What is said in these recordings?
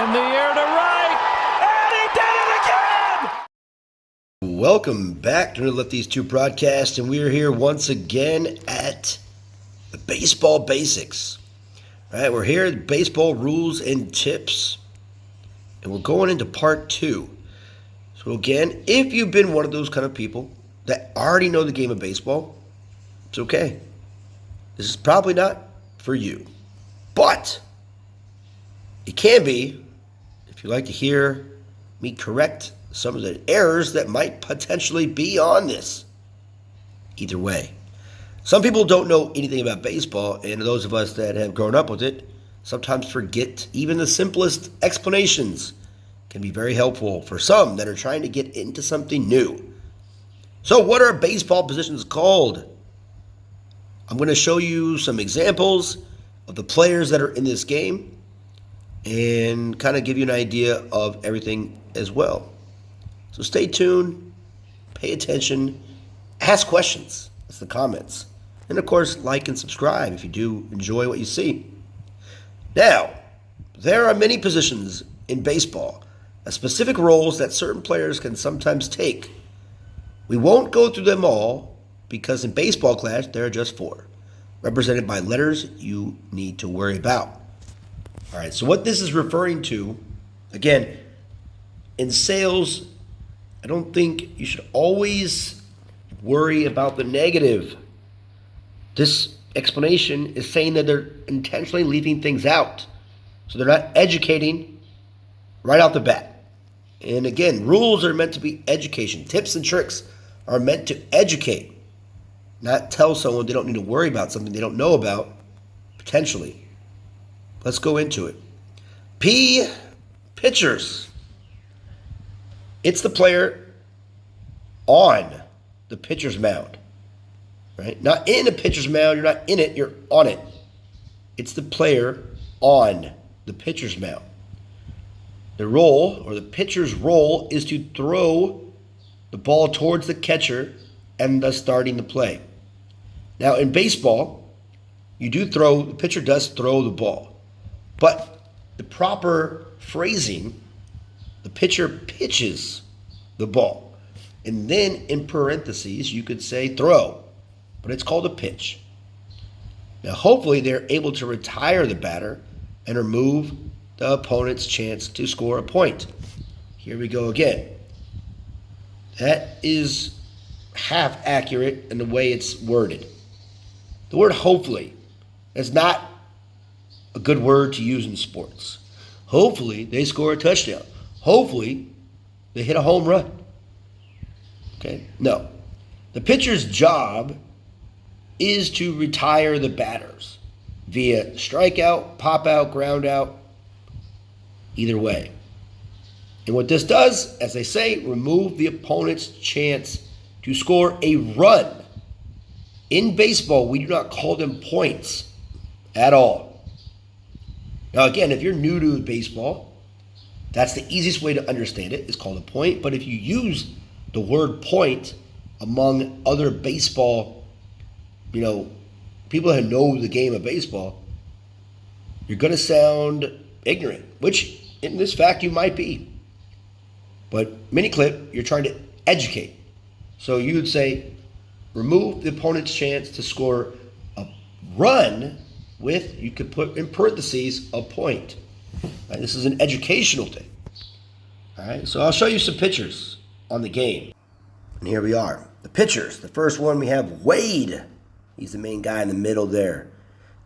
In the air to right, and he did it again! Welcome back to the Let These Two broadcast, and we are here once again at the Baseball Basics. All right, we're here at Baseball Rules and Tips, and we're going into part 2. So again, if you've been one of those kind of people that already know the game of baseball, it's okay. This is probably not for you, but it can be if you like to hear me correct some of the errors that might potentially be on this. Either way, some people don't know anything about baseball, and those of us that have grown up with it sometimes forget even the simplest explanations can be very helpful for some that are trying to get into something new. So what are baseball positions called? I'm going to show you some examples of the players that are in this game and kind of give you an idea of everything as well. So stay tuned, pay attention, ask questions. That's the comments. And of course, like and subscribe if you do enjoy what you see. Now, there are many positions in baseball, specific roles that certain players can sometimes take. We won't go through them all because in baseball class, there are just 4, represented by letters you need to worry about. All right, so what this is referring to, again, in sales, I don't think you should always worry about the negative. This explanation is saying that they're intentionally leaving things out. So they're not educating right off the bat. And again, rules are meant to be education. Tips and tricks are meant to educate, not tell someone they don't need to worry about something they don't know about, potentially. Let's go into it. P, pitchers. It's the player on the pitcher's mound, right? Not in a pitcher's mound. You're not in it. You're on it. It's the player on the pitcher's mound. The role, or the pitcher's role, is to throw the ball towards the catcher and thus starting the play. Now, in baseball, the pitcher does throw the ball. But the proper phrasing, the pitcher pitches the ball. And then in parentheses, you could say throw, but it's called a pitch. Now, hopefully they're able to retire the batter and remove the opponent's chance to score a point. Here we go again. That is half accurate in the way it's worded. The word hopefully is not a good word to use in sports. Hopefully they score a touchdown. Hopefully they hit a home run. Okay? No. The pitcher's job is to retire the batters via strikeout, pop out, ground out, either way. And what this does, as they say, remove the opponent's chance to score a run. In baseball, we do not call them points at all. Now, again, if you're new to baseball, that's the easiest way to understand it. It's called a point. But if you use the word point among other baseball, people that know the game of baseball, you're going to sound ignorant, which in this fact you might be. But miniclip, you're trying to educate. So you would say, remove the opponent's chance to score a run with, you could put in parentheses, a point. Right, this is an educational thing. All right, so I'll show you some pictures on the game. And here we are. The pitchers. The first one we have Wade. He's the main guy in the middle there.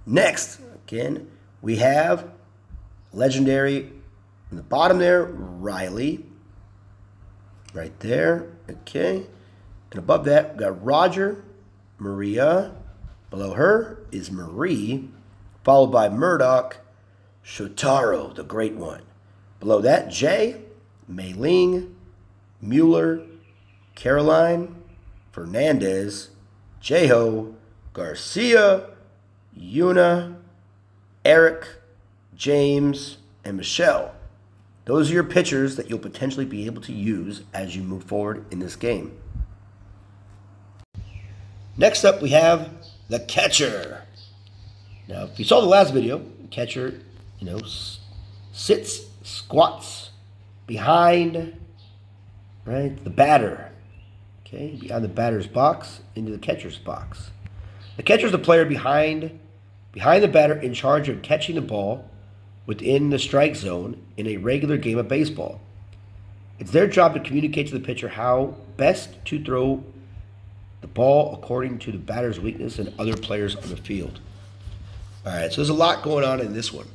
Next, again, we have legendary in the bottom there, Riley. Right there. Okay. And above that, we've got Roger, Maria. Below her is Marie, followed by Murdoch, Shotaro, the great one. Below that, Jay, Mei Ling, Mueller, Caroline, Fernandez, Jeho, Garcia, Yuna, Eric, James, and Michelle. Those are your pitchers that you'll potentially be able to use as you move forward in this game. Next up, we have the catcher. Now, if you saw the last video, the catcher, sits squats behind, right, the batter. Okay, behind the batter's box into the catcher's box. The catcher is the player behind the batter in charge of catching the ball within the strike zone in a regular game of baseball. It's their job to communicate to the pitcher how best to throw the ball according to the batter's weakness and other players on the field. All right, so there's a lot going on in this one,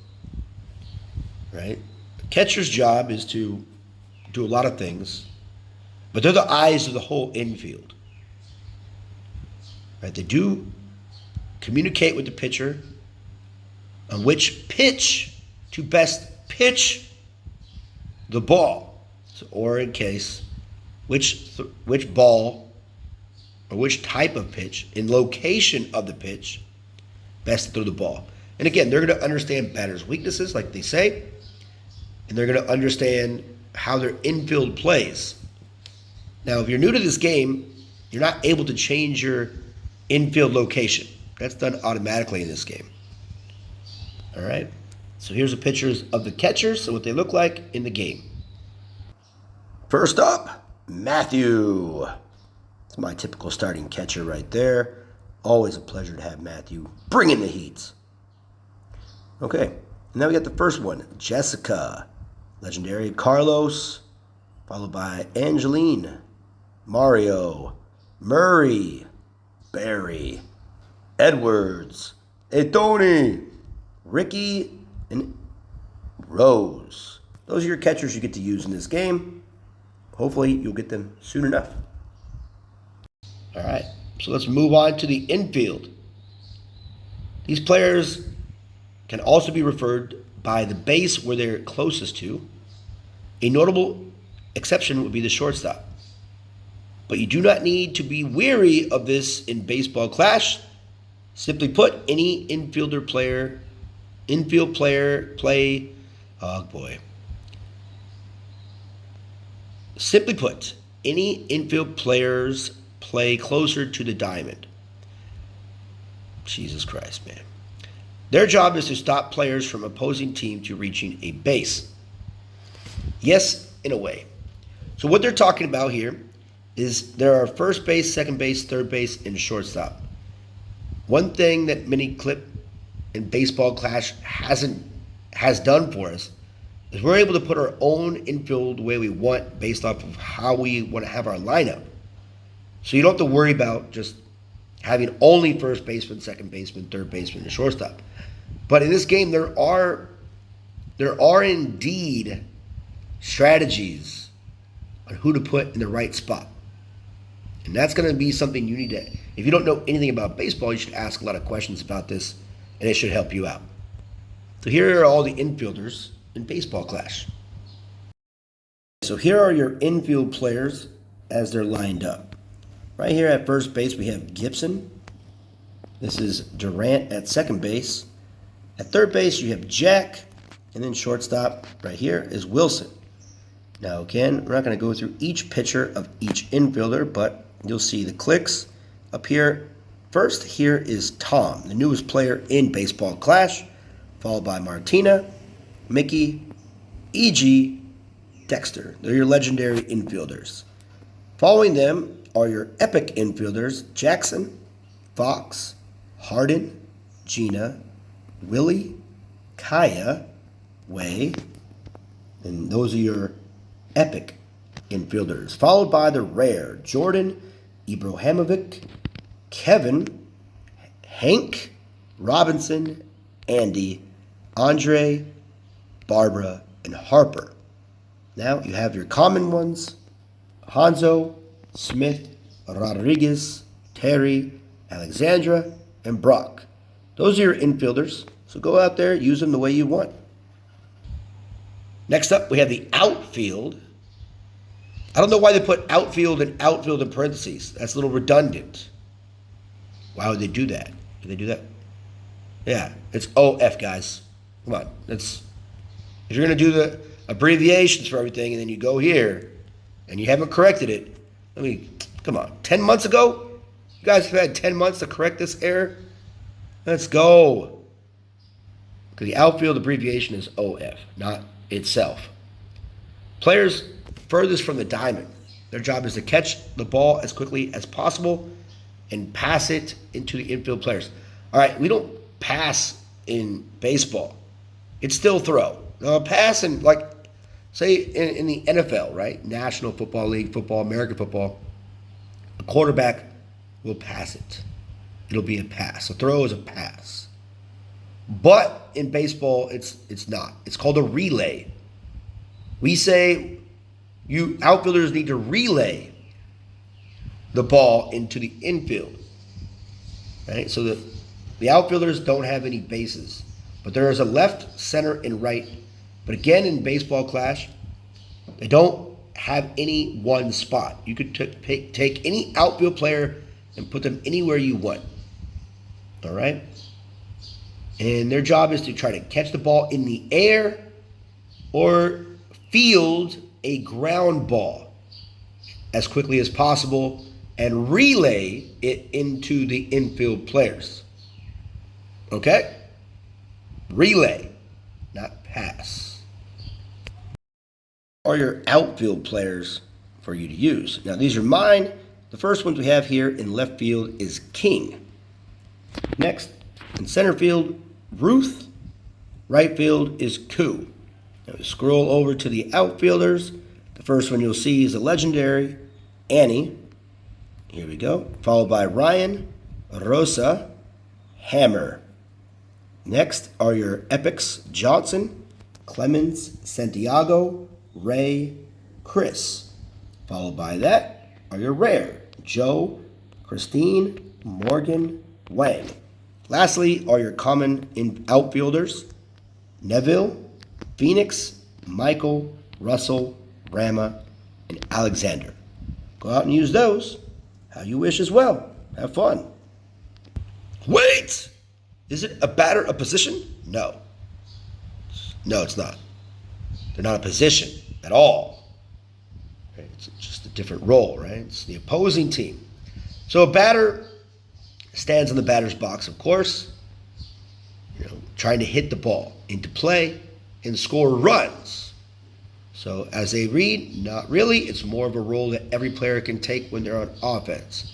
right? The catcher's job is to do a lot of things, but they're the eyes of the whole infield, right? They do communicate with the pitcher on which pitch to best pitch the ball, or in case, which ball or which type of pitch in location of the pitch best to throw the ball. And again, they're going to understand batters' weaknesses, like they say, and they're going to understand how their infield plays. Now, if you're new to this game, you're not able to change your infield location. That's done automatically in this game. All right? So here's the pictures of the catchers and what they look like in the game. First up, Matthew. It's my typical starting catcher right there. Always a pleasure to have Matthew bringing the heat. Okay, now we got the first one, Jessica. Legendary Carlos, followed by Angeline, Mario, Murray, Barry, Edwards, Tony, Ricky, and Rose. Those are your catchers you get to use in this game. Hopefully you'll get them soon enough. All right, so let's move on to the infield. These players can also be referred by the base where they're closest to. A notable exception would be the shortstop. But you do not need to be weary of this in Baseball Clash. Simply put, any infield player play, oh boy. Simply put, any infield players play closer to the diamond. Jesus Christ, man. Their job is to stop players from opposing team to reaching a base. Yes, in a way. So what they're talking about here is there are first base, second base, third base, and shortstop. One thing that Mini Clip and Baseball Clash has done for us is we're able to put our own infield the way we want based off of how we want to have our lineup. So you don't have to worry about just having only first baseman, second baseman, third baseman, and shortstop. But in this game, there are indeed strategies on who to put in the right spot. And that's going to be something you need to, if you don't know anything about baseball, you should ask a lot of questions about this, and it should help you out. So here are all the infielders in Baseball Clash. So here are your infield players as they're lined up. Right here at first base, we have Gibson. This is Durant at second base. At third base, you have Jack. And then shortstop right here is Wilson. Now again, we're not going to go through each pitcher of each infielder, but you'll see the clicks up here. First, here is Tom, the newest player in Baseball Clash, followed by Martina, Mickey, E.G., Dexter. They're your legendary infielders. Following them are your epic infielders, Jackson, Fox, Harden, Gina, Willie, Kaya, Way, and those are your epic infielders. Followed by the rare, Jordan, Ibrahimovic, Kevin, Hank, Robinson, Andy, Andre, Barbara, and Harper. Now you have your common ones, Hanzo, Smith, Rodriguez, Terry, Alexandra, and Brock. Those are your infielders, so go out there, use them the way you want. Next up, we have the outfield. I don't know why they put outfield and outfield in parentheses. That's a little redundant. Why would they do that? Did they do that? Yeah, it's OF, guys. Come on. If you're going to do the abbreviations for everything and then you go here and you haven't corrected it, come on. 10 months ago? You guys have had 10 months to correct this error? Let's go. Because the outfield abbreviation is OF, not itself. Players furthest from the diamond, their job is to catch the ball as quickly as possible and pass it into the infield players. All right, we don't pass in baseball. It's still throw. Pass in, like, say in the NFL, right? National Football League, football, American football, a quarterback will pass it. It'll be a pass. A throw is a pass. But in baseball, it's not. It's called a relay. We say you outfielders need to relay the ball into the infield. Right? So the outfielders don't have any bases. But there is a left, center, and right. But again, in baseball clash, they don't have any one spot. You could take any outfield player and put them anywhere you want. All right? And their job is to try to catch the ball in the air or field a ground ball as quickly as possible and relay it into the infield players. Okay? Relay, not pass. Are your outfield players for you to use? Now, these are mine. The first ones we have here in left field is King. Next, in center field, Ruth. Right field is Koo. Now we scroll over to the outfielders. The first one you'll see is a legendary Annie. Here we go. Followed by Ryan, Rosa, Hammer. Next are your epics Johnson, Clemens, Santiago, Ray, Chris. Followed by that are your rare Joe, Christine, Morgan, Wang. Lastly are your common outfielders Neville, Phoenix, Michael, Russell, Rama, and Alexander. Go out and use those how you wish as well. Have fun. Wait! Is it a batter a position? No. No, it's not. They're not a position at all. Right? It's just a different role, right? It's the opposing team. So a batter stands in the batter's box, of course, trying to hit the ball into play and score runs. So as they read, not really. It's more of a role that every player can take when they're on offense.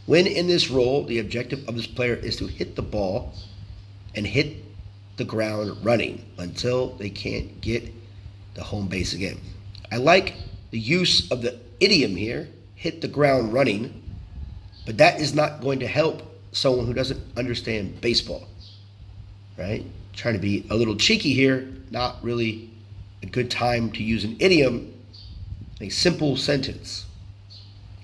When in this role, the objective of this player is to hit the ball and hit the ground running until they can't get the home base again. I like the use of the idiom here, hit the ground running, but that is not going to help someone who doesn't understand baseball, right? Trying to be a little cheeky here, not really a good time to use an idiom, a simple sentence.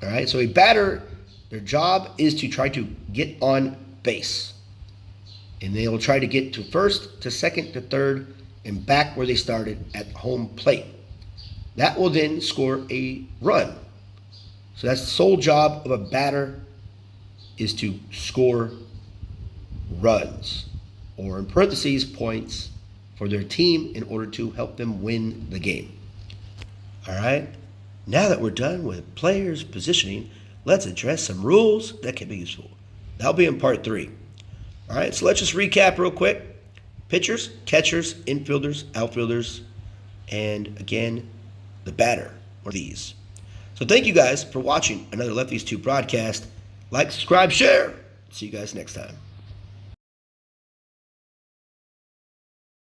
All right, so a batter, their job is to try to get on base. And they will try to get to first, to second, to third, and back where they started at home plate. That will then score a run. So that's the sole job of a batter, is to score runs, or in parentheses, points for their team in order to help them win the game. All right, now that we're done with players positioning, let's address some rules that can be useful. That'll be in part 3. All right, so let's just recap real quick. Pitchers, catchers, infielders, outfielders, and again, the batter, or these. So thank you guys for watching another Lefties 2 broadcast. Like, subscribe, share. See you guys next time.